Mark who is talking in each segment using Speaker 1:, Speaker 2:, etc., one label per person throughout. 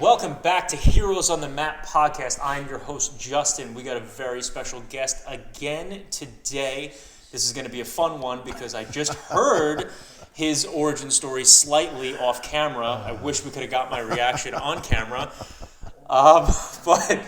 Speaker 1: Welcome back to Heroes on the Mat podcast. I'm your host, Justin. We got a very special guest again today. This is going to be a fun one because I just heard his origin story slightly off camera. I wish we could have got my reaction on camera. But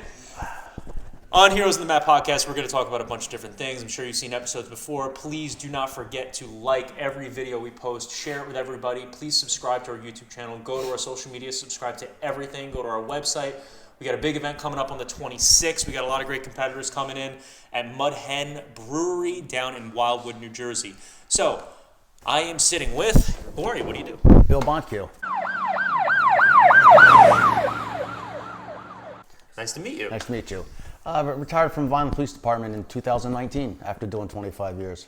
Speaker 1: on Heroes on the Mat podcast, we're going to talk about a bunch of different things. I'm sure you've seen episodes before. Please do not forget to like every video we post. Share it with everybody. Please subscribe to our YouTube channel. Go to our social media. Subscribe to everything. Go to our website. We got a big event coming up on the 26th. We got a lot of great competitors coming in at Mud Hen Brewery down in Wildwood, New Jersey. So I am sitting with, who are you? What do you do?
Speaker 2: Bill Bontcue.
Speaker 1: Nice to meet you.
Speaker 2: Nice to meet you. Retired from Vineland Police Department in 2019 after doing 25 years.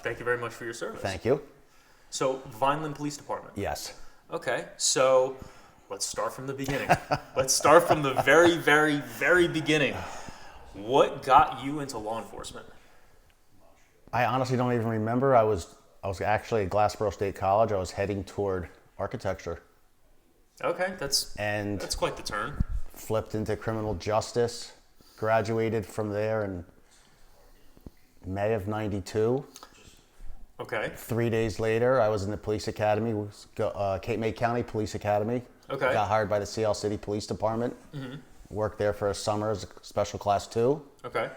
Speaker 1: Thank you very much for your service.
Speaker 2: Thank you.
Speaker 1: So, Vineland Police Department.
Speaker 2: Yes.
Speaker 1: Okay, so let's start from the beginning. Let's start from the very, very, very beginning. What got you into law enforcement?
Speaker 2: I honestly don't even remember. I was actually at Glassboro State College. I was heading toward architecture.
Speaker 1: Okay, that's quite the turn.
Speaker 2: Flipped into criminal justice. Graduated from there in May of '92.
Speaker 1: Okay.
Speaker 2: 3 days later, I was in the police academy, Cape May County Police Academy.
Speaker 1: Okay.
Speaker 2: Got hired by the CL City Police Department. Mm-hmm. Worked there for a summer as a Special Class 2.
Speaker 1: Okay.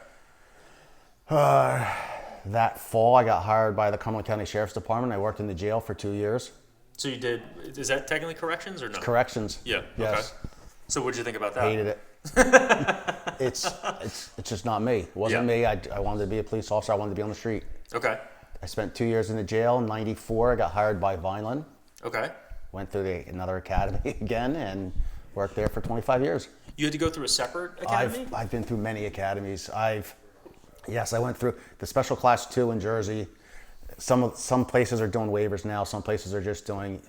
Speaker 2: That fall, I got hired by the Cumberland County Sheriff's Department. I worked in the jail for 2 years.
Speaker 1: So you did, is that technically corrections or no?
Speaker 2: Corrections.
Speaker 1: Yeah.
Speaker 2: Yes.
Speaker 1: Okay. So what'd you think about that?
Speaker 2: Hated it. It's just not me. It wasn't me. I wanted to be a police officer. I wanted to be on the street.
Speaker 1: Okay.
Speaker 2: I spent 2 years in the jail. In '94, I got hired by Vineland.
Speaker 1: Okay.
Speaker 2: Went through another academy again and worked there for 25 years.
Speaker 1: You had to go through a separate academy?
Speaker 2: I've been through many academies. I went through the Special Class 2 in Jersey. Some places are doing waivers now. Some places are just doing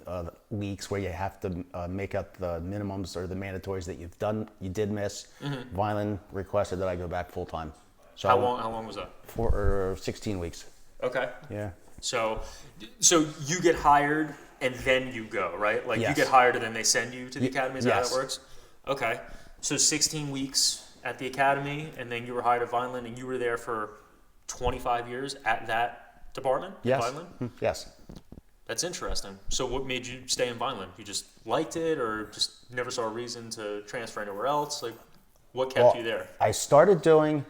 Speaker 2: weeks where you have to make up the minimums or the mandatories that you did miss. Mm-hmm. Vineland requested that I go back full time. So
Speaker 1: how long was that?
Speaker 2: 16 weeks.
Speaker 1: Okay.
Speaker 2: Yeah.
Speaker 1: So you get hired and then you go, right? Like
Speaker 2: yes.
Speaker 1: You get hired and then they send you to the academy. Is that
Speaker 2: yes.
Speaker 1: how it works? Okay. So 16 weeks at the academy, and then you were hired at Vineland, and you were there for 25 years at that department?
Speaker 2: Yes.
Speaker 1: Vineland?
Speaker 2: Yes.
Speaker 1: That's interesting. So what made you stay in Vineland? You just liked it, or just never saw a reason to transfer anywhere else? Like, what kept you there?
Speaker 2: I started doing,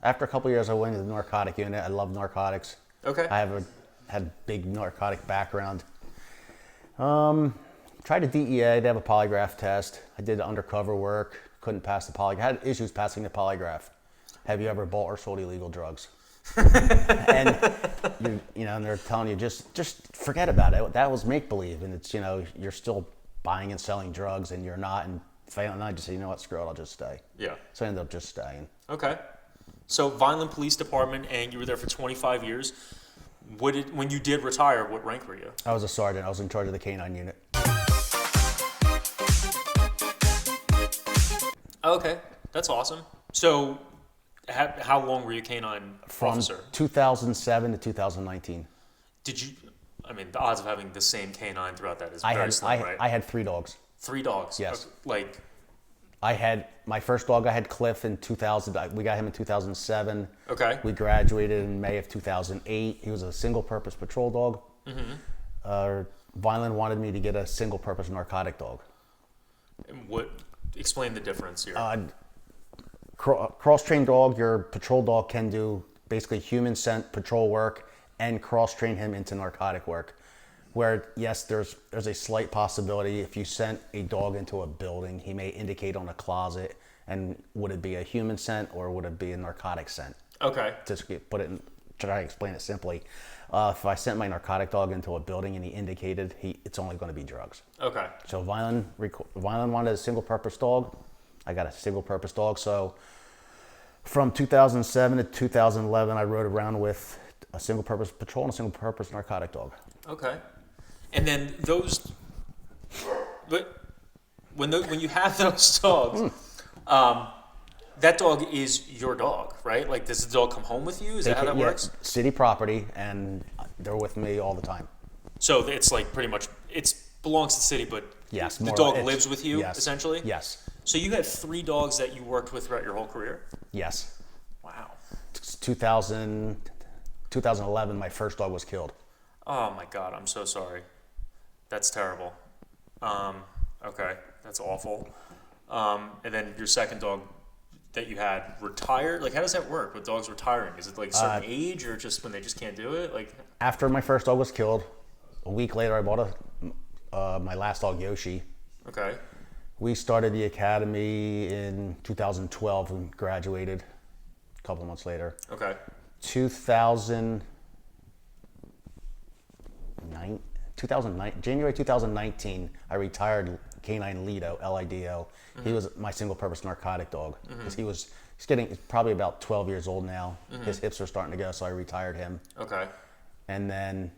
Speaker 2: after a couple of years, I went to the narcotic unit. I love narcotics.
Speaker 1: Okay.
Speaker 2: I had a big narcotic background. Tried a DEA. They have a polygraph test. I did undercover work. Couldn't pass the polygraph. Had issues passing the polygraph. Have you ever bought or sold illegal drugs? And and they're telling you just forget about it. That was make believe, and it's you're still buying and selling drugs, and you're not. And I just said, screw it, I'll just stay.
Speaker 1: Yeah.
Speaker 2: So I ended up just staying.
Speaker 1: Okay. So Vineland Police Department, and you were there for 25 years. When you did retire, what rank were you?
Speaker 2: I was a sergeant. I was in charge of the K-9 unit.
Speaker 1: Okay, that's awesome. So, how long were you K-9 officer?
Speaker 2: From 2007 to 2019.
Speaker 1: Did you? I mean, the odds of having the same K-9 throughout that is very slim, right?
Speaker 2: I had 3 dogs.
Speaker 1: 3 dogs.
Speaker 2: Yes.
Speaker 1: Like.
Speaker 2: I had my first dog. I had Cliff in 2000. We got him in 2007.
Speaker 1: Okay.
Speaker 2: We graduated in May of 2008. He was a single-purpose patrol dog. Mm-hmm. Vineland wanted me to get a single-purpose narcotic dog.
Speaker 1: And explain the difference here.
Speaker 2: Cross-trained dog, your patrol dog can do basically human-scent patrol work and cross-train him into narcotic work. Where, yes, there's a slight possibility if you sent a dog into a building, he may indicate on a closet, and would it be a human scent or would it be a narcotic scent?
Speaker 1: Okay.
Speaker 2: Try to explain it simply. If I sent my narcotic dog into a building and he indicated, it's only going to be drugs.
Speaker 1: Okay.
Speaker 2: So Vineland wanted a single-purpose dog. I got a single-purpose dog. So from 2007 to 2011, I rode around with a single-purpose patrol and a single-purpose narcotic dog.
Speaker 1: Okay. And then when you have those dogs, that dog is your dog, right? Like, does the dog come home with you? Is that how that works?
Speaker 2: City property, and they're with me all the time.
Speaker 1: So it's like pretty much, it belongs to the city, but
Speaker 2: Yes.
Speaker 1: The dog lives with you,
Speaker 2: yes.
Speaker 1: essentially?
Speaker 2: Yes.
Speaker 1: So you had 3 dogs that you worked with throughout your whole career?
Speaker 2: Yes.
Speaker 1: Wow.
Speaker 2: 2011, my first dog was killed.
Speaker 1: Oh my God, I'm so sorry. That's terrible. Okay, that's awful. And then your second dog that you had retired? Like, how does that work with dogs retiring? Is it like a certain age or just when they just can't do it? Like,
Speaker 2: after my first dog was killed, a week later I bought my last dog, Yoshi.
Speaker 1: okay.
Speaker 2: We started the academy in 2012 and graduated a couple of months later.
Speaker 1: Okay.
Speaker 2: 2009, January 2019, I retired Canine Lido, Lido. He was my single-purpose narcotic dog. Because he's probably about 12 years old now. His hips are starting to go, so I retired him.
Speaker 1: Okay.
Speaker 2: And then...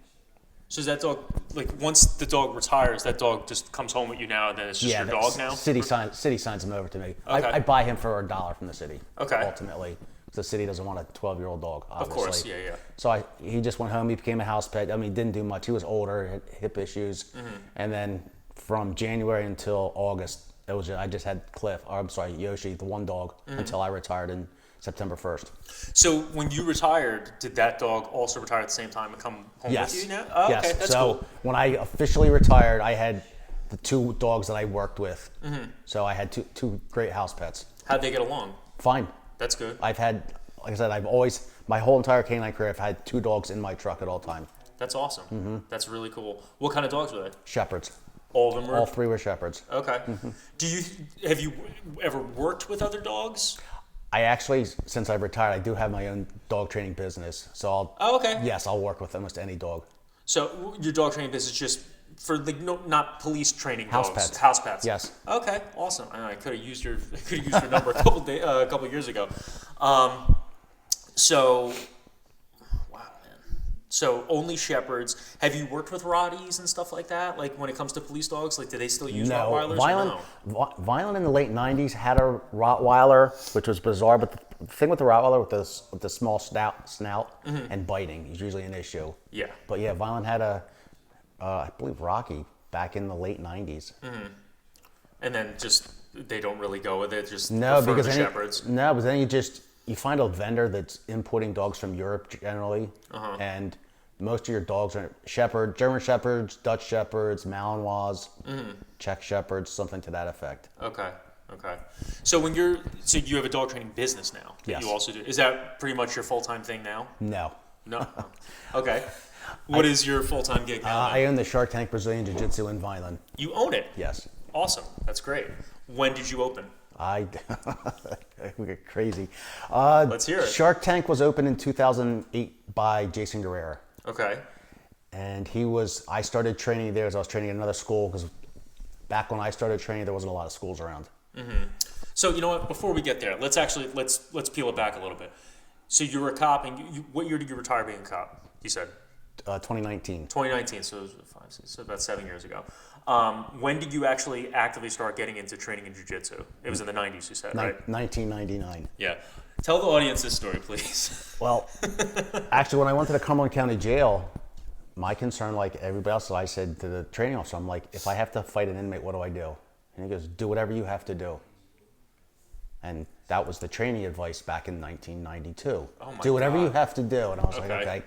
Speaker 1: So is that dog, like, once the dog retires, that dog just comes home with you now, and then it's just your dog now?
Speaker 2: City signs him over to me.
Speaker 1: Okay.
Speaker 2: I buy him for $1 from the city.
Speaker 1: Okay.
Speaker 2: Ultimately. The city doesn't want a 12-year-old dog, obviously.
Speaker 1: Of course, yeah.
Speaker 2: So he just went home. He became a house pet. I mean, didn't do much. He was older, had hip issues. And then from January until August, I just had Yoshi, the one dog, until I retired in September 1st.
Speaker 1: So when you retired, did that dog also retire at the same time and come home with you now? Oh,
Speaker 2: yes.
Speaker 1: Okay, that's
Speaker 2: so
Speaker 1: cool.
Speaker 2: when I officially retired, I had the 2 dogs that I worked with. So I had two great house pets.
Speaker 1: How'd they get along?
Speaker 2: Fine.
Speaker 1: That's good.
Speaker 2: I've had, like I said, my whole entire canine career, I've had 2 dogs in my truck at all time.
Speaker 1: That's awesome. That's really cool. What kind of dogs were they?
Speaker 2: Shepherds.
Speaker 1: All of them were?
Speaker 2: All 3 were Shepherds.
Speaker 1: Okay. Have you ever worked with other dogs?
Speaker 2: I actually, since I've retired, I do have my own dog training business. So I'll work with almost any dog.
Speaker 1: So your dog training business is just for not police training
Speaker 2: house
Speaker 1: dogs.
Speaker 2: Pets.
Speaker 1: House pets.
Speaker 2: Yes.
Speaker 1: Okay. Awesome. I could have used your number a couple years ago. So, wow, man. So only Shepherds. Have you worked with Rotties and stuff like that? Like when it comes to police dogs, like do they still use Rottweilers?
Speaker 2: Violent in the late '90s had a Rottweiler, which was bizarre. But the thing with the Rottweiler with the small snout and biting is usually an issue.
Speaker 1: Yeah.
Speaker 2: But yeah, Violent had I believe Rocky back in the late '90s.
Speaker 1: And then just they don't really go with it. Just
Speaker 2: because
Speaker 1: Shepherds.
Speaker 2: No, but then you find a vendor that's importing dogs from Europe generally, and most of your dogs are German Shepherds, Dutch Shepherds, Malinois, Czech Shepherds, something to that effect.
Speaker 1: Okay. So you have a dog training business now that
Speaker 2: Yes.
Speaker 1: you also do. Is that pretty much your full-time thing now?
Speaker 2: No.
Speaker 1: Okay. What is your full-time gig now?
Speaker 2: I own the Shark Tank Brazilian Jiu-Jitsu in Vineland.
Speaker 1: You own it?
Speaker 2: Yes.
Speaker 1: Awesome. That's great. When did you open?
Speaker 2: We get crazy.
Speaker 1: Let's hear it.
Speaker 2: Shark Tank was opened in 2008 by Jason Guerrera.
Speaker 1: Okay.
Speaker 2: And I started training there as I was training at another school because back when I started training, there wasn't a lot of schools around.
Speaker 1: So you know what? Before we get there, let's peel it back a little bit. So you were a cop, and what year did you retire being a cop? You said
Speaker 2: 2019.
Speaker 1: 2019. So it was about 7 years ago. When did you actually actively start getting into training in jiu-jitsu? It was in the 90s, you said, right?
Speaker 2: 1999.
Speaker 1: Yeah. Tell the audience this story, please.
Speaker 2: Well, actually, when I went to the Cumberland County Jail, my concern, like everybody else, I said to the training officer, I'm like, if I have to fight an inmate, what do I do? And he goes, do whatever you have to do. And that was the training advice back in 1992.
Speaker 1: Oh my
Speaker 2: do whatever
Speaker 1: God.
Speaker 2: you have to do. And I was like, okay.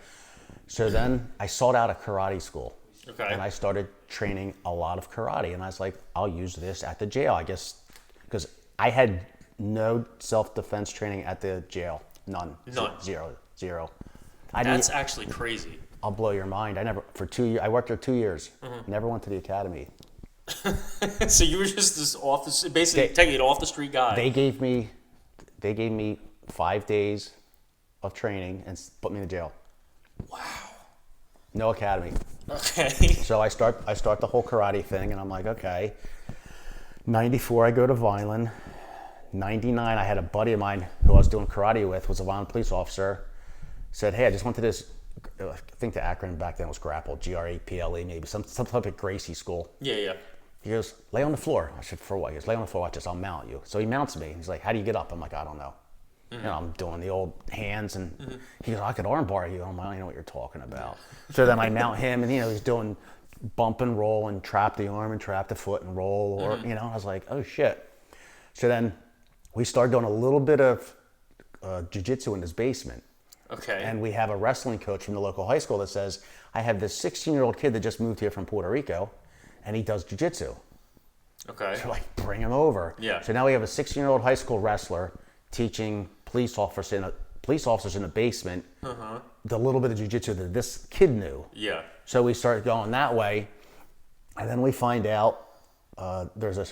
Speaker 2: So then I sought out a karate school.
Speaker 1: Okay.
Speaker 2: And I started training a lot of karate. And I was like, I'll use this at the jail, I guess. Because I had no self-defense training at the jail. None. Zero.
Speaker 1: That's actually crazy.
Speaker 2: I'll blow your mind. I worked there 2 years. Never went to the academy.
Speaker 1: So you were just this taking it off the street guy.
Speaker 2: They gave me 5 days of training and put me in the jail.
Speaker 1: Wow.
Speaker 2: No academy.
Speaker 1: Okay.
Speaker 2: So I start the whole karate thing, and I'm like, okay. 94, I go to Vineland. 99, I had a buddy of mine who I was doing karate with, was a Vineland police officer. Said, hey, I just went to this. I think the acronym back then was GRAPPLE, GRAPLE, maybe some type of Gracie school.
Speaker 1: Yeah.
Speaker 2: He goes, lay on the floor. I said, for what? He goes, lay on the floor, watch this, I'll mount you. So he mounts me. He's like, how do you get up? I'm like, I don't know. You know, I'm doing the old hands, and he goes, I could arm bar you. I'm like, I don't know what you're talking about. So then I mount him, and he's doing bump and roll and trap the arm and trap the foot and roll, or I was like, oh shit. So then we started doing a little bit of jiu-jitsu in his basement.
Speaker 1: Okay.
Speaker 2: And we have a wrestling coach from the local high school that says, I have this 16-year-old kid that just moved here from Puerto Rico, and he does jiu-jitsu.
Speaker 1: Okay.
Speaker 2: So like, bring him over.
Speaker 1: Yeah.
Speaker 2: So now we have a 16-year-old high school wrestler teaching police officers in a basement the little bit of jiu-jitsu that this kid knew.
Speaker 1: Yeah.
Speaker 2: So we started going that way, and then we find out there's a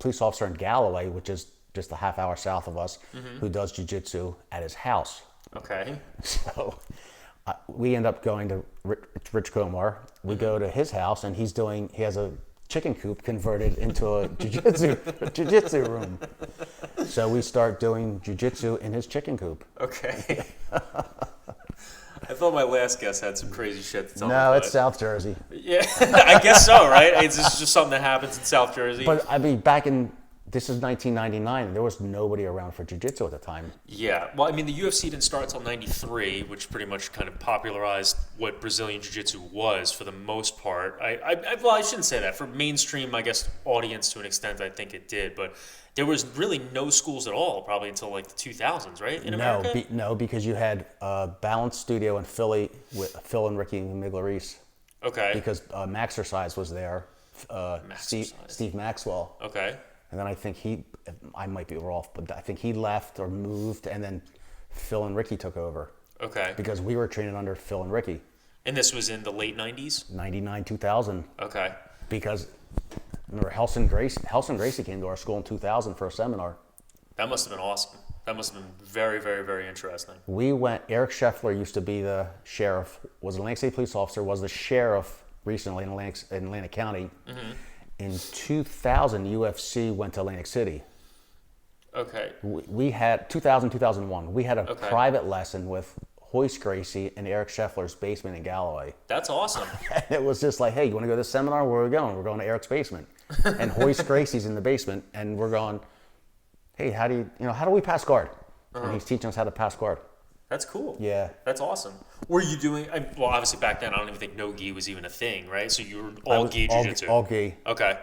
Speaker 2: police officer in Galloway, which is just a half hour south of us, who does jiu-jitsu at his house.
Speaker 1: Okay.
Speaker 2: So we end up going to Rich Comar. We go to his house, and he has a chicken coop converted into a jiu-jitsu room. So we start doing jiu-jitsu in his chicken coop.
Speaker 1: Okay. I thought my last guest had some crazy shit to tell me.
Speaker 2: No, it's South Jersey.
Speaker 1: Yeah, I guess so, right? It's just something that happens in South Jersey.
Speaker 2: But I mean, this is 1999, and there was nobody around for jiu-jitsu at the time.
Speaker 1: Yeah, well, I mean, the UFC didn't start until '93, which pretty much kind of popularized what Brazilian Jiu-Jitsu was for the most part. Well, I shouldn't say that. For mainstream, I guess, audience to an extent, I think it did. But there was really no schools at all, probably until like the 2000s, right? In America?
Speaker 2: No, because you had Balance Studio in Philly with Phil and Ricky Miglerese.
Speaker 1: Okay.
Speaker 2: Because Maxercise was there. Steve Maxwell.
Speaker 1: Okay.
Speaker 2: And then I think I might be off, but I think he left or moved, and then Phil and Ricky took over.
Speaker 1: Okay.
Speaker 2: Because we were training under Phil and Ricky.
Speaker 1: And this was in the late 90s?
Speaker 2: 99, 2000.
Speaker 1: Okay.
Speaker 2: Because remember, Helson Gracie came to our school in 2000 for a seminar.
Speaker 1: That must have been awesome. That must have been very, very, very interesting.
Speaker 2: Eric Scheffler used to be the sheriff, was an Atlantic State police officer, was the sheriff recently in Atlantic County. In 2000, UFC went to Atlantic City.
Speaker 1: Okay.
Speaker 2: We had 2001. We had a private lesson with Hoist Gracie in Eric Scheffler's basement in Galloway.
Speaker 1: That's awesome.
Speaker 2: And it was just like, hey, you want to go to this seminar? Where are we going? We're going to Eric's basement. And Hoist Gracie's in the basement, and we're going, hey, how do we pass guard? And he's teaching us how to pass guard.
Speaker 1: That's cool.
Speaker 2: Yeah.
Speaker 1: That's awesome. Were you doing, well, obviously back then, I don't even think no-gi was even a thing, right? So you were all gi jiu-jitsu?
Speaker 2: All gi.
Speaker 1: Okay.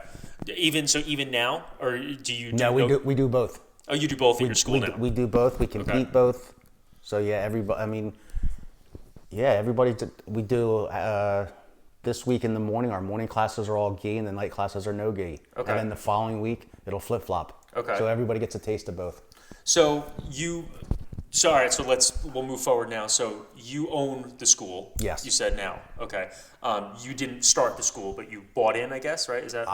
Speaker 1: Even now? Or do you do
Speaker 2: No, we do both.
Speaker 1: Oh, you do both in your school now?
Speaker 2: We do both. We compete both. So yeah, everybody, we do, this week in the morning, our morning classes are all gi and the night classes are no gi.
Speaker 1: Okay.
Speaker 2: And then the following week, it'll flip-flop.
Speaker 1: Okay.
Speaker 2: So everybody gets a taste of both.
Speaker 1: So all right, so we'll move forward now. So you own the school.
Speaker 2: Yes.
Speaker 1: You said now. Okay. You didn't start the school, but you bought in, I guess, right? Is that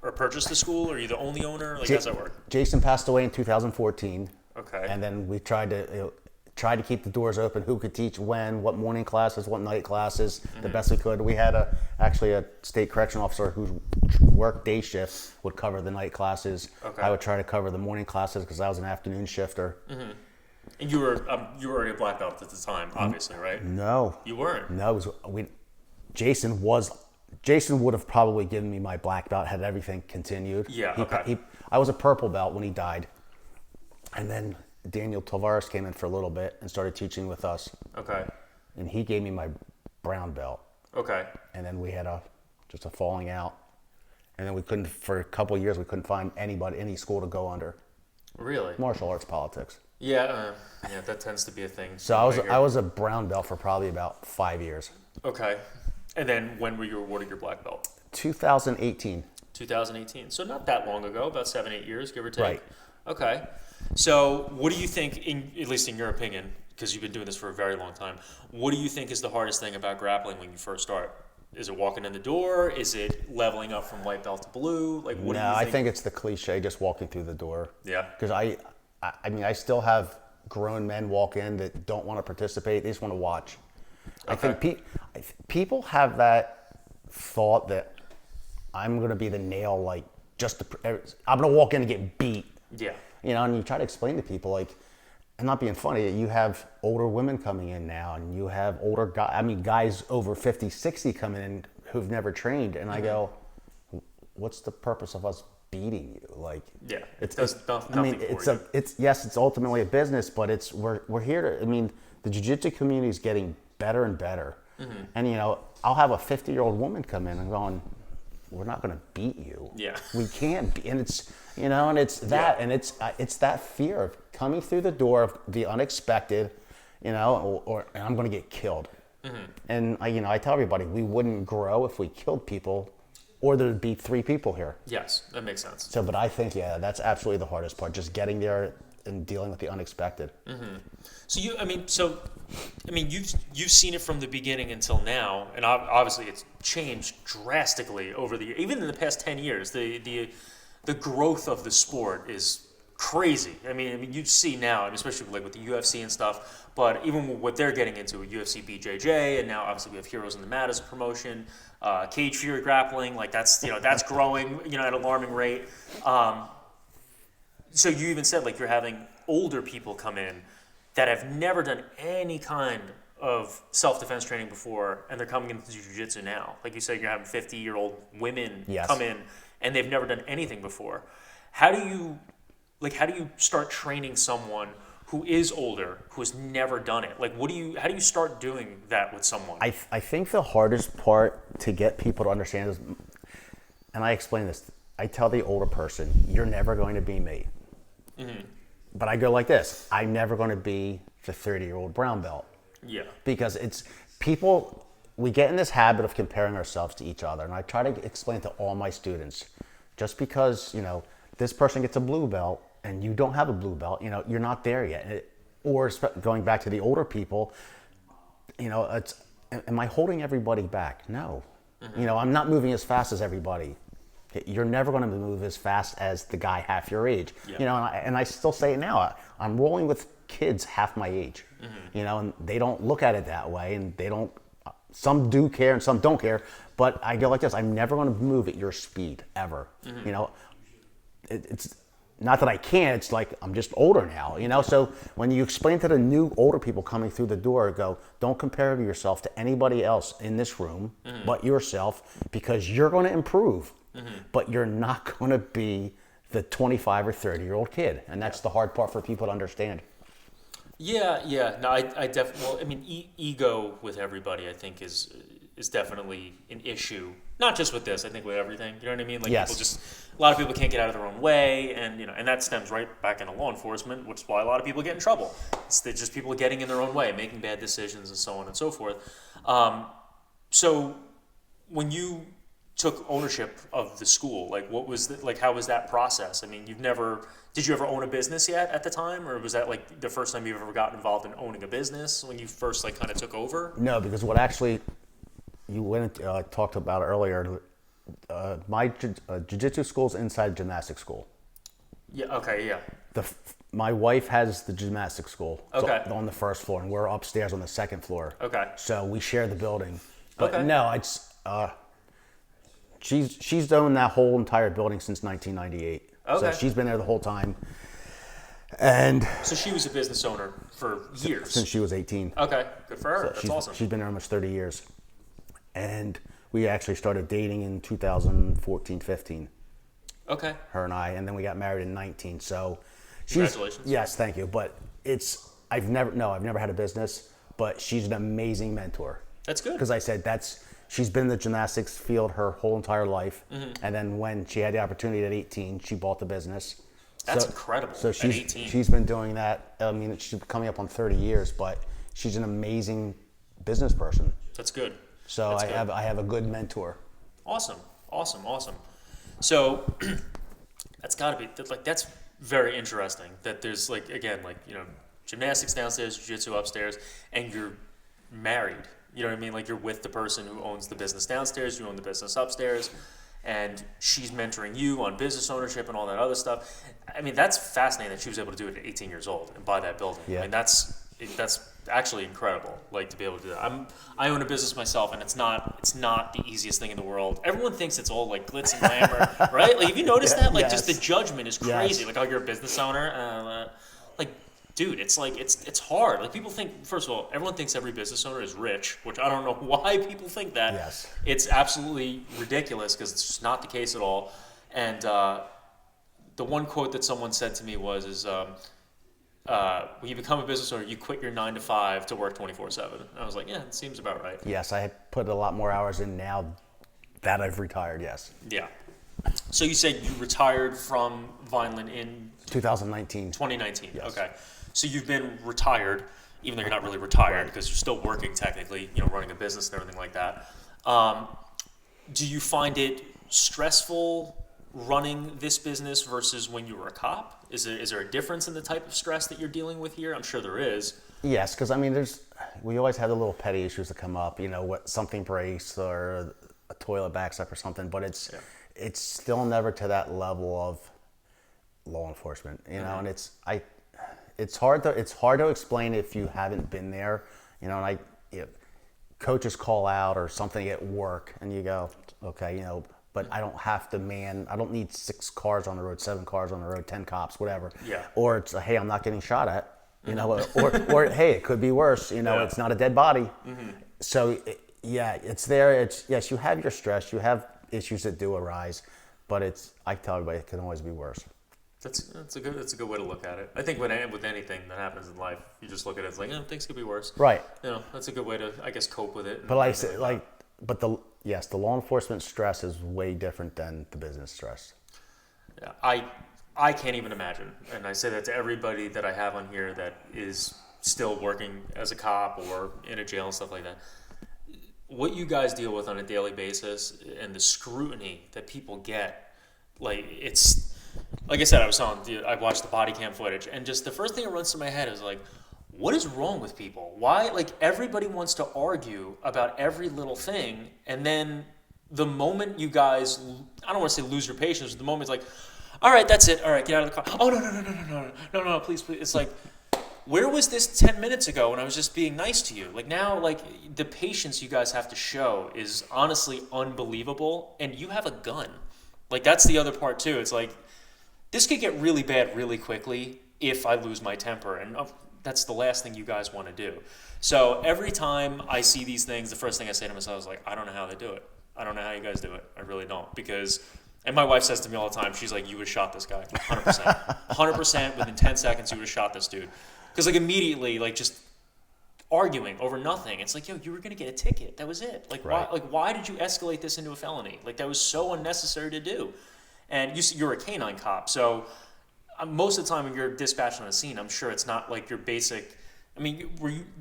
Speaker 1: or purchased the school? Or are you the only owner? Like, how does that work?
Speaker 2: Jason passed away in 2014.
Speaker 1: Okay.
Speaker 2: And then we tried to keep the doors open. Who could teach when? What morning classes? What night classes? The best we could. We had actually a state correction officer who worked day shifts would cover the night classes. Okay. I would try to cover the morning classes because I was an afternoon shifter.
Speaker 1: Mm-hmm. And you were already a black belt at the time, obviously, right?
Speaker 2: No.
Speaker 1: You weren't?
Speaker 2: No. Jason would have probably given me my black belt had everything continued.
Speaker 1: Yeah,
Speaker 2: I was a purple belt when he died. And then Daniel Tavares came in for a little bit and started teaching with us. Okay. And he gave me my brown belt. Okay. And then we had just a falling out. And then for a couple of years, we couldn't find any school to go under.
Speaker 1: Really?
Speaker 2: Martial arts politics.
Speaker 1: Yeah, that tends to be a thing.
Speaker 2: So I was a brown belt for probably about 5 years.
Speaker 1: Okay. And then when were you awarded your black belt?
Speaker 2: 2018.
Speaker 1: 2018. So not that long ago, about 7-8 years, give or take.
Speaker 2: Right.
Speaker 1: Okay. So what do you think, at least in your opinion, because you've been doing this for a very long time, what do you think is the hardest thing about grappling when you first start? Is it walking in the door? Is it leveling up from white belt to blue? Like, what do you think?
Speaker 2: I think it's the cliche, just walking through the door.
Speaker 1: Yeah.
Speaker 2: Because I still have grown men walk in that don't want to participate. They just want to watch. Okay. I think people have that thought that I'm going to be the nail, like, I'm going to walk in and get beat. Yeah. And you try to explain to people, like, and not being funny, you have older women coming in now, and you have older guys over 50, 60 coming in who've never trained. And I go, what's the purpose of us beating you? Like, yeah, it's ultimately a business, but we're here to, the jiu-jitsu community is getting better and better. And, you know, I'll have a 50-year-old woman come in and going, we're not going to beat you.
Speaker 1: Yeah.
Speaker 2: We can't be. And it's, you know, and it's that, and it's that fear of coming through the door of the unexpected, you know, or I'm going to get killed. And I tell everybody, we wouldn't grow if we killed people, or there'd be 3 people here.
Speaker 1: Yes, that makes sense.
Speaker 2: So, but I think, that's absolutely the hardest part, just getting there and dealing with the unexpected.
Speaker 1: So you've seen it from the beginning until now, and obviously it's changed drastically over the even in the past 10 years. The growth of the sport is crazy. I mean you see now, and especially like with the UFC and stuff. But even with what they're getting into with UFC BJJ, and now obviously we have Heroes in the Mat as a promotion, Cage Fury grappling, like that's growing at an alarming rate. So you even said like you're having older people come in that have never done any kind of self-defense training before, and they're coming into jiu-jitsu now. Like you said, you're having 50-year-old women come in, and they've never done anything before. How do you start training someone who is older, who has never done it? Like, how do you start doing that with someone?
Speaker 2: I think the hardest part to get people to understand is, and I explain this, I tell the older person, you're never going to be me. But I go like this, I'm never going to be the 30-year-old brown belt.
Speaker 1: Yeah.
Speaker 2: Because it's people, we get in this habit of comparing ourselves to each other. And I try to explain to all my students, just because, this person gets a blue belt and you don't have a blue belt, you're not there yet. Or going back to the older people, it's, am I holding everybody back? No. I'm not moving as fast as everybody. You're never going to move as fast as the guy half your age. Yeah. And I still say it now. I'm rolling with kids half my age, and they don't look at it that way, and they don't. Some do care and some don't care. But I go like this: I'm never going to move at your speed ever. It's not that I can't. It's like I'm just older now. So when you explain to the new older people coming through the door, go, don't compare yourself to anybody else in this room but yourself, because you're going to improve. But you're not going to be the 25 or 30-year-old kid. And that's the hard part for people to understand.
Speaker 1: Yeah. No, I definitely, well, I mean, ego with everybody, I think, is definitely an issue. Not just with this, I think with everything. You know what I mean? Like,
Speaker 2: yes.
Speaker 1: A lot of people can't get out of their own way. And, and that stems right back into law enforcement, which is why a lot of people get in trouble. It's just people getting in their own way, making bad decisions and so on and so forth. So when you took ownership of the school, like how was that process? I mean, did you ever own a business yet at the time, or was that like the first time you've ever gotten involved in owning a business when you first kind of took over? No,
Speaker 2: because what actually you went and talked about earlier, my jiu-jitsu school's inside gymnastics school.
Speaker 1: Yeah. Okay. Yeah.
Speaker 2: My wife has the gymnastics school.
Speaker 1: Okay.
Speaker 2: On the first floor, and we're upstairs on the second floor.
Speaker 1: Okay.
Speaker 2: So we share the building. But
Speaker 1: okay.
Speaker 2: No, it's she's owned that whole entire building since 1998.
Speaker 1: Okay.
Speaker 2: So she's been there the whole time. And
Speaker 1: so she was a business owner for years.
Speaker 2: Since she was 18.
Speaker 1: Okay, good for her. So that's awesome.
Speaker 2: She's been there almost 30 years. And we actually started dating in 2014, 15.
Speaker 1: Okay.
Speaker 2: Her and I, and then we got married in 19. So
Speaker 1: congratulations.
Speaker 2: Yes, thank you. But I've never had a business, but she's an amazing mentor.
Speaker 1: That's good.
Speaker 2: Because I said she's been in the gymnastics field her whole entire life. And then when she had the opportunity at 18, she bought the business.
Speaker 1: That's incredible.
Speaker 2: So
Speaker 1: at 18.
Speaker 2: She's been doing that. I mean, she's coming up on 30 years, but she's an amazing business person.
Speaker 1: That's good.
Speaker 2: So I have a good mentor.
Speaker 1: Awesome. So that's got to be that's very interesting. That there's gymnastics downstairs, jiu-jitsu upstairs, and you're married. You know what I mean? Like you're with the person who owns the business downstairs, you own the business upstairs, and she's mentoring you on business ownership and all that other stuff. I mean, that's fascinating that she was able to do it at 18 years old and buy that building.
Speaker 2: Yeah.
Speaker 1: I mean, that's actually incredible, to be able to do that. I own a business myself, and it's not the easiest thing in the world. Everyone thinks it's all like glitz and glamour, right? Like, have you noticed that? Like, just the judgment is crazy. Yes. Like, oh, you're a business owner. Dude, it's hard. Like, people think, first of all, everyone thinks every business owner is rich, which I don't know why people think that.
Speaker 2: Yes.
Speaker 1: It's absolutely ridiculous because it's just not the case at all. And the one quote that someone said to me was, when you become a business owner, you quit your 9 to 5 to work 24/7. And I was like, yeah, it seems about right.
Speaker 2: Yes, I have put a lot more hours in now that I've retired, yes.
Speaker 1: Yeah. So you said you retired from Vineland in
Speaker 2: 2019.
Speaker 1: 2019.
Speaker 2: Yes.
Speaker 1: Okay. So you've been retired, even though you're not really retired because you're still working technically, running a business and everything like that. Do you find it stressful running this business versus when you were a cop? Is there a difference in the type of stress that you're dealing with here? I'm sure there is.
Speaker 2: Yes, because we always have the little petty issues that come up, what something breaks or a toilet backs up or something, but it's still never to that level of law enforcement, and it's hard to explain if you haven't been there, and coaches call out or something at work and you go, okay, but I don't need 6 cars on the road, 7 cars on the road, 10 cops, whatever.
Speaker 1: Yeah.
Speaker 2: Or it's, hey, I'm not getting shot at, or hey, it could be worse, it's not a dead body. Mm-hmm. So it's there. Yes, you have your stress, you have issues that do arise, but I tell everybody it can always be worse.
Speaker 1: That's a good way to look at it. I think with anything that happens in life, you just look at it as like, things could be worse.
Speaker 2: Right.
Speaker 1: That's a good way to, I guess, cope with it.
Speaker 2: But like I said, the law enforcement stress is way different than the business stress.
Speaker 1: Yeah, I can't even imagine, and I say that to everybody that I have on here that is still working as a cop or in a jail and stuff like that. What you guys deal with on a daily basis and the scrutiny that people get, it's. Like I said, I watched the body cam footage, and just the first thing that runs through my head is like, what is wrong with people? Why, everybody wants to argue about every little thing, and then the moment you guys, I don't want to say lose your patience, but the moment it's like, all right, that's it, all right, get out of the car. Oh, no, please. It's like, where was this 10 minutes ago when I was just being nice to you? Now, the patience you guys have to show is honestly unbelievable, and you have a gun. That's the other part, too. It's like, this could get really bad really quickly if I lose my temper, and that's the last thing you guys want to do. So every time I see these things, the first thing I say to myself is like, I don't know how they do it. I don't know how you guys do it. I really don't. And my wife says to me all the time, she's like, you would have shot this guy, 100%. 100% within 10 seconds, you would have shot this dude. Because immediately, just arguing over nothing. It's like, yo, you were going to get a ticket. That was it.
Speaker 2: Right.
Speaker 1: Why did you escalate this into a felony? That was so unnecessary to do. And you're a canine cop, so most of the time when you're dispatched on a scene, I'm sure it's not your basic. I mean,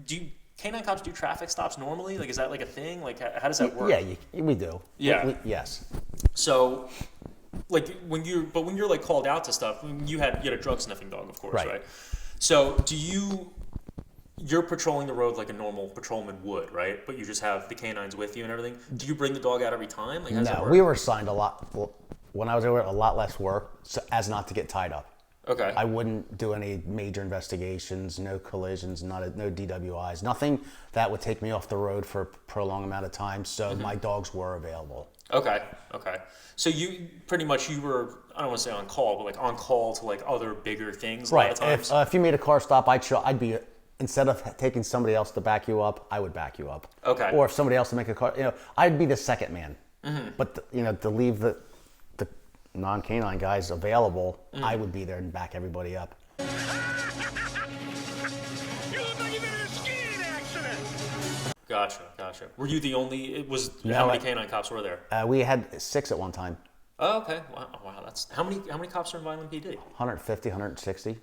Speaker 1: do canine cops do traffic stops normally? Is that a thing? How does that work?
Speaker 2: Yeah, we do.
Speaker 1: Yeah.
Speaker 2: Yes.
Speaker 1: So, when you're called out to stuff, you had a drug sniffing dog, of course, right? So you're patrolling the road like a normal patrolman would, right? But you just have the canines with you and everything. Do you bring the dog out every time? How does that work?
Speaker 2: We were assigned a lot. When I was there, a lot less work, as not to get tied up.
Speaker 1: Okay.
Speaker 2: I wouldn't do any major investigations, no collisions, no DWIs, nothing that would take me off the road for a prolonged amount of time. So my dogs were available.
Speaker 1: Okay. So you pretty much were, I don't want to say on call, but on call to other bigger things.
Speaker 2: Right.
Speaker 1: A lot of times.
Speaker 2: If you made a car stop, I'd be, instead of taking somebody else to back you up, I would back you up.
Speaker 1: Okay.
Speaker 2: Or if somebody else to make a car, I'd be the second man. Mm-hmm. But to leave the non-canine guys available, I would be there and back everybody up.
Speaker 3: You look like you've been in a skiing accident.
Speaker 1: Gotcha. Were you the only?
Speaker 2: No,
Speaker 1: how many canine cops were there?
Speaker 2: We had 6 at one time.
Speaker 1: Oh, okay. Wow. That's how many cops are in Vineland PD?
Speaker 2: 150, 160.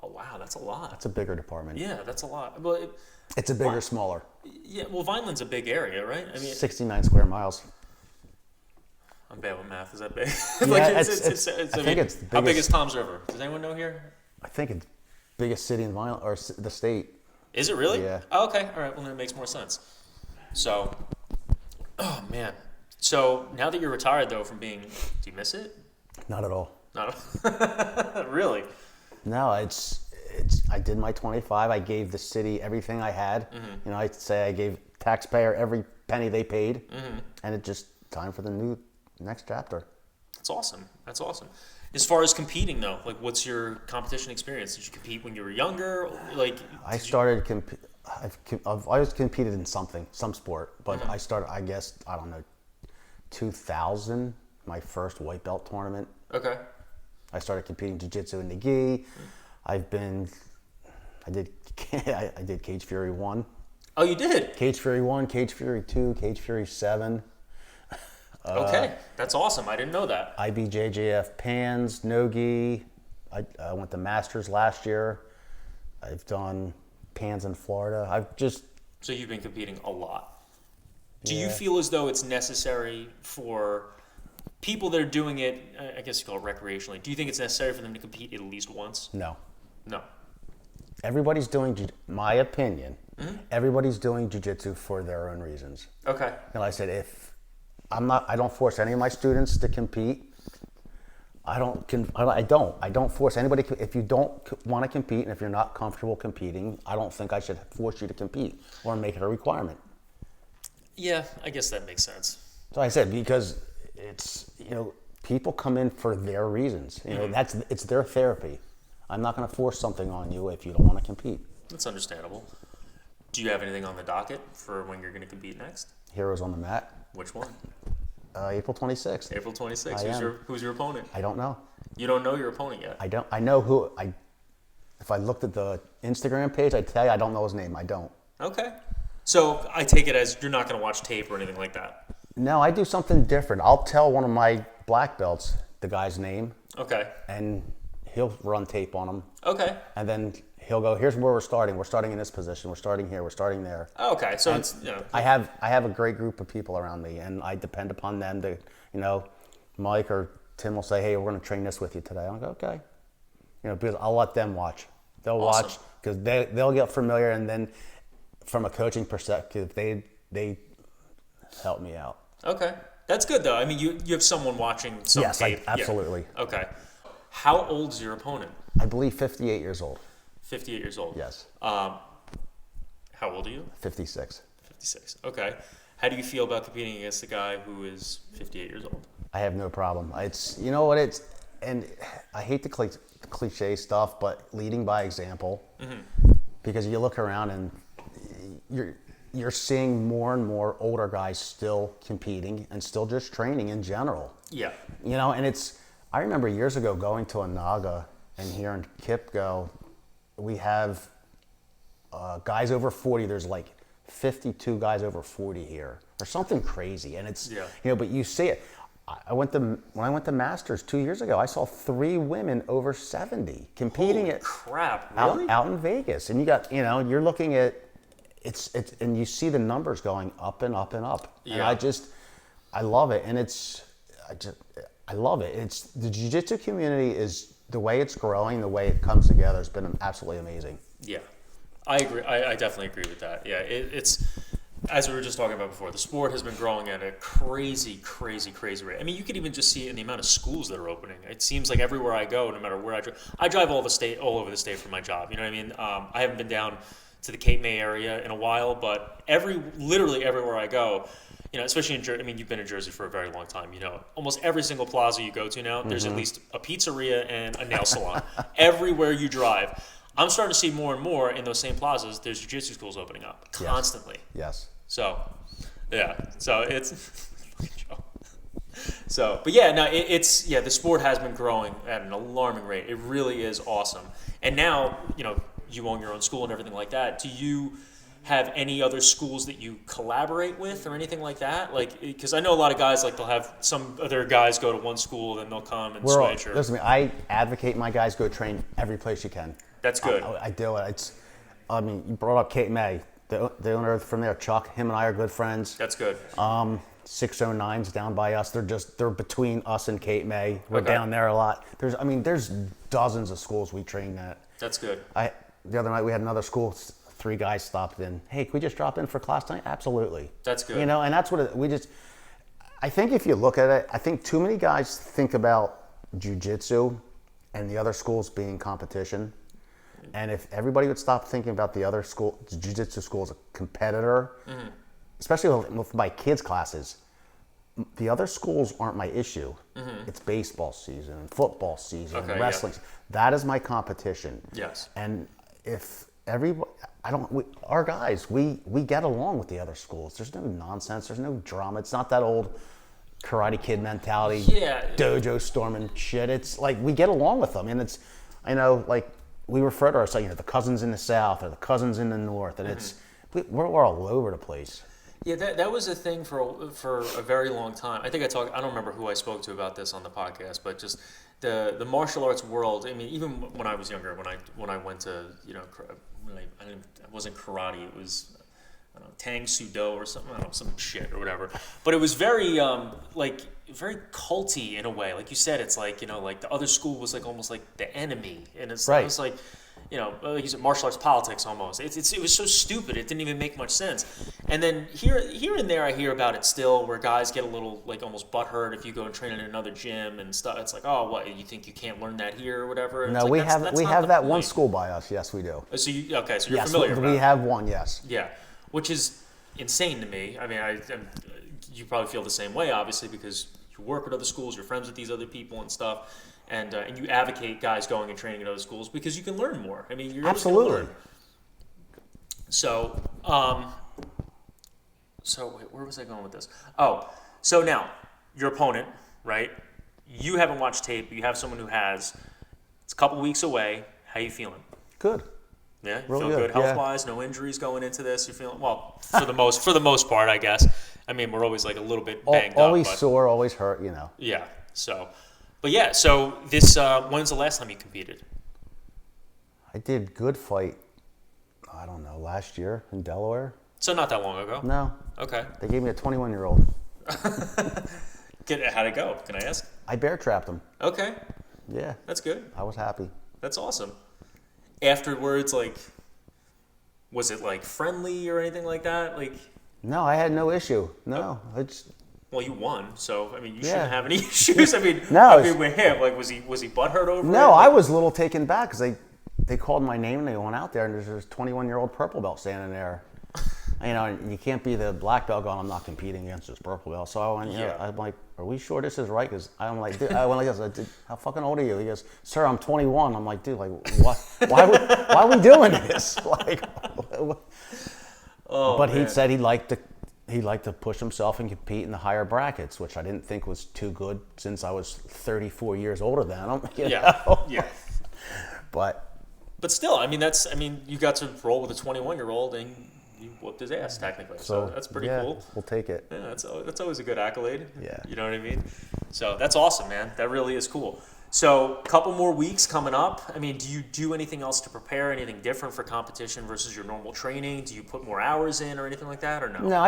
Speaker 1: Oh, wow. That's a lot.
Speaker 2: It's a bigger department.
Speaker 1: Yeah, that's a lot. Well,
Speaker 2: it's a bigger, smaller.
Speaker 1: Yeah. Well, Vineland's a big area, right? I mean,
Speaker 2: 69 square miles.
Speaker 1: I'm bad with math. Is that big?
Speaker 2: Yeah, I think it's the biggest.
Speaker 1: How big is Tom's River? Does anyone know here?
Speaker 2: I think it's biggest city in Vineland, or the state.
Speaker 1: Is it really?
Speaker 2: Yeah.
Speaker 1: Oh, okay. All right. Well, then it makes more sense. So, oh man. So now that you're retired, though, from being, do you miss it?
Speaker 2: Not at all.
Speaker 1: No. Really?
Speaker 2: No, it's. I did my 25. I gave the city everything I had. Mm-hmm. I'd say I gave taxpayer every penny they paid, and it's just time for the next chapter.
Speaker 1: That's awesome. As far as competing, though, what's your competition experience? Did you compete when you were younger? I've always competed in some sport, but I started, I guess, 2000, my first white belt tournament. Okay.
Speaker 2: I started competing jiu-jitsu in the gi. I've been I did. I did Cage Fury 1.
Speaker 1: Oh, you did?
Speaker 2: Cage Fury 1, Cage Fury 2, Cage Fury 7.
Speaker 1: Okay, that's awesome. I didn't know that.
Speaker 2: IBJJF Pans, Nogi. I went to Masters last year. I've done Pans in Florida.
Speaker 1: So you've been competing a lot. Do
Speaker 2: Yeah.
Speaker 1: you feel as though it's necessary for people that are doing it, I guess you call it recreationally, do you think it's necessary for them to compete at least once?
Speaker 2: No.
Speaker 1: No.
Speaker 2: Everybody's doing, my opinion, everybody's doing jiu-jitsu for their own reasons.
Speaker 1: Okay.
Speaker 2: And like I said, I don't force any of my students to compete. I don't force anybody. If you don't want to compete and if you're not comfortable competing, I don't think I should force you to compete or make it a requirement.
Speaker 1: Yeah, I guess that makes sense.
Speaker 2: So I said, because it's, people come in for their reasons. It's their therapy. I'm not going to force something on you if you don't want to compete.
Speaker 1: That's understandable. Do you have anything on the docket for when you're going to compete next?
Speaker 2: Heroes on the mat.
Speaker 1: Which one?
Speaker 2: April 26th.
Speaker 1: April 26th. Who's your opponent?
Speaker 2: I don't know.
Speaker 1: You don't know your opponent yet?
Speaker 2: I know who. If I looked at the Instagram page, I'd tell you I don't know his name. I don't.
Speaker 1: Okay. So I take it as you're not going to watch tape or anything like that?
Speaker 2: No, I do something different. I'll tell one of my black belts the guy's name.
Speaker 1: Okay.
Speaker 2: And he'll run tape on him.
Speaker 1: Okay.
Speaker 2: And then he'll go, here's where we're starting. We're starting in this position. We're starting here. We're starting there.
Speaker 1: Okay. So
Speaker 2: and
Speaker 1: it's,
Speaker 2: I have a great group of people around me, and I depend upon them to, Mike or Tim will say, hey, we're going to train this with you today. I'll go, okay. Because I'll let them watch. They'll watch because they'll get familiar, and then from a coaching perspective, they help me out.
Speaker 1: Okay. That's good, though. I mean, you have someone watching some
Speaker 2: yes,
Speaker 1: tape.
Speaker 2: absolutely.
Speaker 1: Yeah. Okay. How old is your opponent?
Speaker 2: I believe 58 years old.
Speaker 1: 58 years old?
Speaker 2: Yes.
Speaker 1: How old are you?
Speaker 2: 56.
Speaker 1: 56. Okay. How do you feel about competing against a guy who is 58 years old?
Speaker 2: I have no problem. And I hate the cliche stuff, but leading by example, because you look around and you're seeing more and more older guys still competing and still just training in general.
Speaker 1: Yeah.
Speaker 2: And I remember years ago going to a Naga and hearing Kip go, we have guys over 40, there's like 52 guys over 40 here, or something crazy. And it's, but you see it. When I went to Masters 2 years ago, I saw 3 women over 70 competing.
Speaker 1: Holy crap, really?
Speaker 2: out in Vegas. And you got, you're looking at, it's and you see the numbers going up and up and up.
Speaker 1: Yeah.
Speaker 2: And I love it. And I love it. The jiu-jitsu community is, the way it's growing, the way it comes together has been absolutely amazing.
Speaker 1: Yeah, I agree. I definitely agree with that. Yeah, it's, as we were just talking about before, the sport has been growing at a crazy, crazy, crazy rate. I mean, you could even just see it in the amount of schools that are opening. It seems like everywhere I go, no matter where I drive all over the state for my job. You know what I mean? I haven't been down to the Cape May area in a while, but literally everywhere I go, especially in Jersey. I mean, you've been in Jersey for a very long time. Almost every single plaza you go to now, there's at least a pizzeria and a nail salon. Everywhere you drive. I'm starting to see more and more in those same plazas, there's jiu-jitsu schools opening up constantly.
Speaker 2: Yes.
Speaker 1: So, yeah. So it's so, but yeah, no, the sport has been growing at an alarming rate. It really is awesome. And now, you own your own school and everything like that. Do you have any other schools that you collaborate with or anything like that? Like, because I know a lot of guys, like, they'll have some other guys go to one school, then they'll come and switch.
Speaker 2: Listen, I advocate my guys go train every place you can.
Speaker 1: That's good.
Speaker 2: I do it. You brought up Cape May. The owner from there, Chuck, him and I are good friends.
Speaker 1: That's good.
Speaker 2: 609's down by us. They're between us and Cape May. We're down there a lot. There's dozens of schools we train at.
Speaker 1: That's good.
Speaker 2: The other night we had another school. 3 guys stopped in. Hey, can we just drop in for class tonight? Absolutely.
Speaker 1: That's good.
Speaker 2: And that's what I think if you look at it, I think too many guys think about jiu-jitsu and the other schools being competition. And if everybody would stop thinking about the other school, the jiu-jitsu school as a competitor, especially with my kids' classes, the other schools aren't my issue. It's baseball season, and football season, and wrestling. Yeah. That is my competition.
Speaker 1: Yes.
Speaker 2: And if everybody, our guys, we get along with the other schools. There's no nonsense. There's no drama. It's not that old Karate Kid mentality.
Speaker 1: Yeah.
Speaker 2: Dojo storming shit. It's like we get along with them, and it's, we refer to ourselves, the cousins in the South or the cousins in the North, and we're all over the place.
Speaker 1: Yeah, that was a thing for a very long time. I think I don't remember who I spoke to about this on the podcast, but just the martial arts world. I mean, even when I was younger, when I went to, it wasn't karate, it was, I don't know, Tang Sudo or something, I don't know, some shit or whatever. But it was very very culty in a way. Like you said, it's like, like the other school was like almost like the enemy, and it was like, like you said, martial arts politics almost. It was so stupid. It didn't even make much sense. And then here and there, I hear about it still, where guys get a little like almost butthurt if you go and train in another gym and stuff. It's like, oh, what, you think you can't learn that here or whatever? And
Speaker 2: No, we have that one school by us. Yes, we do.
Speaker 1: So you're
Speaker 2: yes,
Speaker 1: familiar.
Speaker 2: We have one. Yes.
Speaker 1: Yeah, which is insane to me. I mean, you probably feel the same way, obviously, because you work with other schools, you're friends with these other people and stuff, and you advocate guys going and training at other schools because you can learn more. I mean, you're
Speaker 2: absolutely
Speaker 1: always gonna learn. So wait, where was I going with this? Oh, so now your opponent, right? You haven't watched tape, but you have someone who has. It's a couple weeks away. How you feeling?
Speaker 2: Good.
Speaker 1: Yeah, you
Speaker 2: really
Speaker 1: feel good health-wise. No injuries going into this. You're feeling well for the most part, I guess. I mean, we're always like a little bit banged
Speaker 2: always
Speaker 1: up.
Speaker 2: Sore, always hurt,
Speaker 1: Yeah. So, but yeah. So this. When's the last time you competed?
Speaker 2: I did good fight. I don't know, last year in Delaware.
Speaker 1: So not that long ago.
Speaker 2: No.
Speaker 1: Okay.
Speaker 2: They gave me a 21-year-old.
Speaker 1: How'd it go? Can I ask?
Speaker 2: I bear trapped him.
Speaker 1: Okay.
Speaker 2: Yeah.
Speaker 1: That's good.
Speaker 2: I was happy.
Speaker 1: That's awesome. Afterwards, like, was it like friendly or anything like that? Like,
Speaker 2: no, I had no issue. No,
Speaker 1: well, you won, so I mean, you shouldn't have any issues. I mean,
Speaker 2: no,
Speaker 1: with him, like, was he butthurt over it?
Speaker 2: No,
Speaker 1: Like,
Speaker 2: I was a little taken back because they called my name and they went out there and there's this 21-year-old purple belt standing there. You can't be the black belt going, I'm not competing against this purple belt. So I went, I'm like, are we sure this is right? Because I'm like, dude, I went like this. How fucking old are you? He goes, sir, I'm 21. I'm like, dude, like, what? Why are we doing this? Like,
Speaker 1: oh,
Speaker 2: but
Speaker 1: man.
Speaker 2: he said he'd like to push himself and compete in the higher brackets, which I didn't think was too good since I was 34 years older than him.
Speaker 1: Yeah.
Speaker 2: But
Speaker 1: still, I mean, you got to roll with a 21-year-old and you whooped his ass technically. So that's pretty cool.
Speaker 2: We'll take it.
Speaker 1: Yeah, that's always a good accolade.
Speaker 2: Yeah.
Speaker 1: You know what I mean? So that's awesome, man. That really is cool. So a couple more weeks coming up. I mean, do you do anything else to prepare? Anything different for competition versus your normal training? Do you put more hours in or anything like that, or no?
Speaker 2: No,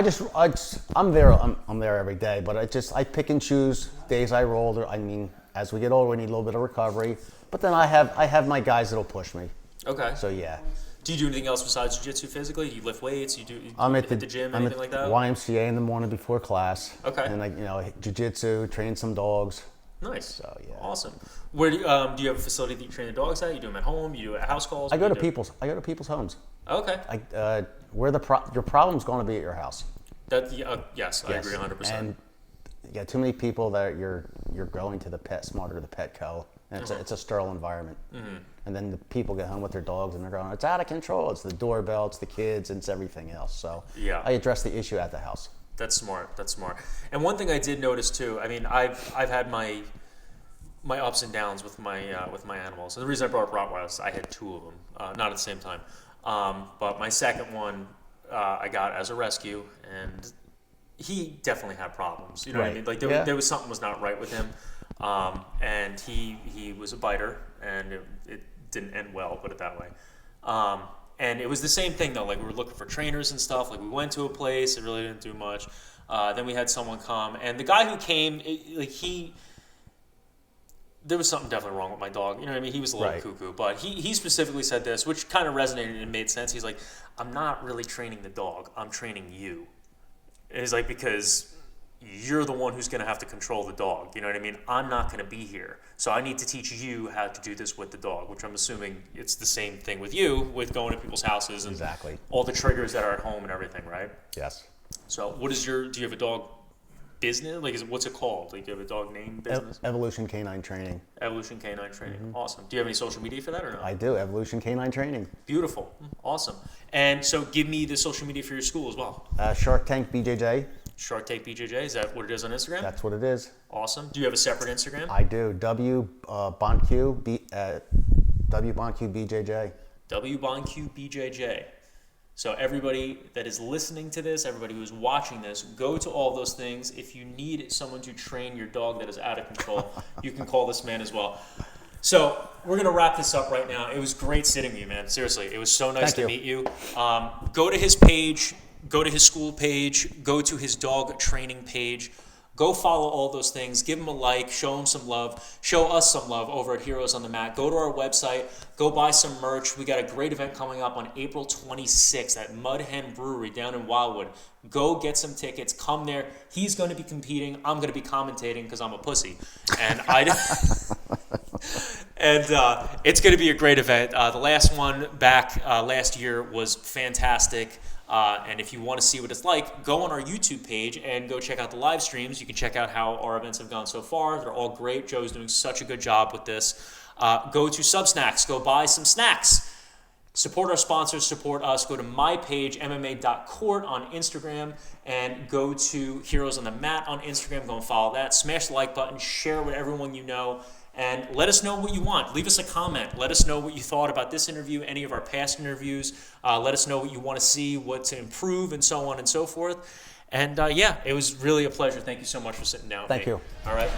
Speaker 2: I'm there. I'm there every day, but I pick and choose days I roll. I mean, as we get older, we need a little bit of recovery. But then I have my guys that'll push me.
Speaker 1: Okay.
Speaker 2: So yeah.
Speaker 1: Do you do anything else besides jiu-jitsu physically? Do you lift weights? You
Speaker 2: hit
Speaker 1: the gym,
Speaker 2: I'm
Speaker 1: anything
Speaker 2: at
Speaker 1: like that?
Speaker 2: YMCA in the morning before class.
Speaker 1: Okay.
Speaker 2: And jiu-jitsu, train some dogs.
Speaker 1: Nice.
Speaker 2: So yeah.
Speaker 1: Awesome. Where do you have a facility that you train the dogs at? You do them at home? You do it at house calls?
Speaker 2: I go to people's homes.
Speaker 1: Okay.
Speaker 2: Where your problem's going to be at your house.
Speaker 1: Yes, I agree 100%.
Speaker 2: And you got too many people that you're going to the PetSmart or the Petco, and it's a sterile environment. Mm-hmm. And then the people get home with their dogs and they're going, it's out of control. It's the doorbell, it's the kids, it's everything else. So I address the issue at the house.
Speaker 1: That's smart. And one thing I did notice too. I mean, I've had my ups and downs with my animals. And the reason I brought up Rottweilers is I had two of them, not at the same time. But my second one I got as a rescue, and he definitely had problems. You know what I mean? Like there was something was not right with him, and he was a biter, and it didn't end well, put it that way. And it was the same thing though. Like we were looking for trainers and stuff. Like we went to a place, it really didn't do much. Then we had someone come, and the guy who came, there was something definitely wrong with my dog. You know what I mean? He was a little cuckoo, but he specifically said this, which kind of resonated and made sense. He's like, I'm not really training the dog. I'm training you. And he's like, because you're the one who's going to have to control the dog. You know what I mean? I'm not going to be here. So I need to teach you how to do this with the dog, which I'm assuming it's the same thing with you, with going to people's houses and all the triggers that are at home and everything, right?
Speaker 2: Yes.
Speaker 1: So do you have a dog business? Like, what's it called? Like, do you have a dog name business?
Speaker 2: Evolution Canine Training.
Speaker 1: Evolution Canine Training. Mm-hmm. Awesome. Do you have any social media for that or no?
Speaker 2: I do. Evolution Canine Training.
Speaker 1: Beautiful. Awesome. And so give me the social media for your school as well.
Speaker 2: Shark Tank BJJ.
Speaker 1: Shark Tank BJJ. Is that what it is on Instagram?
Speaker 2: That's what it is.
Speaker 1: Awesome. Do you have a separate Instagram?
Speaker 2: I do. Bontcue, W Bontcue BJJ.
Speaker 1: W Bontcue BJJ. So everybody that is listening to this, everybody who's watching this, go to all those things. If you need someone to train your dog that is out of control, you can call this man as well. So we're going to wrap this up right now. It was great sitting with you, man. Seriously, it was so nice to meet you. Go to his page, go to his school page, go to his dog training page. Go follow all those things. Give him a like. Show him some love. Show us some love over at Heroes on the Mat. Go to our website. Go buy some merch. We got a great event coming up on April 26th at Mud Hen Brewery down in Wildwood. Go get some tickets. Come there. He's going to be competing. I'm going to be commentating because I'm a pussy. And it's going to be a great event. The last one back last year was fantastic. And if you want to see what it's like, go on our YouTube page and go check out the live streams. You can check out how our events have gone so far. They're all great. Joe's doing such a good job with this. Go to Subsnacks. Go buy some snacks. Support our sponsors. Support us. Go to my page, MMA.court on Instagram, and go to Heroes on the Mat on Instagram. Go and follow that. Smash the like button. Share with everyone you know. And let us know what you want. Leave us a comment. Let us know what you thought about this interview, any of our past interviews. Let us know what you want to see, what to improve, and so on and so forth. And it was really a pleasure. Thank you so much for sitting down with me.
Speaker 2: Thank you.
Speaker 1: All right.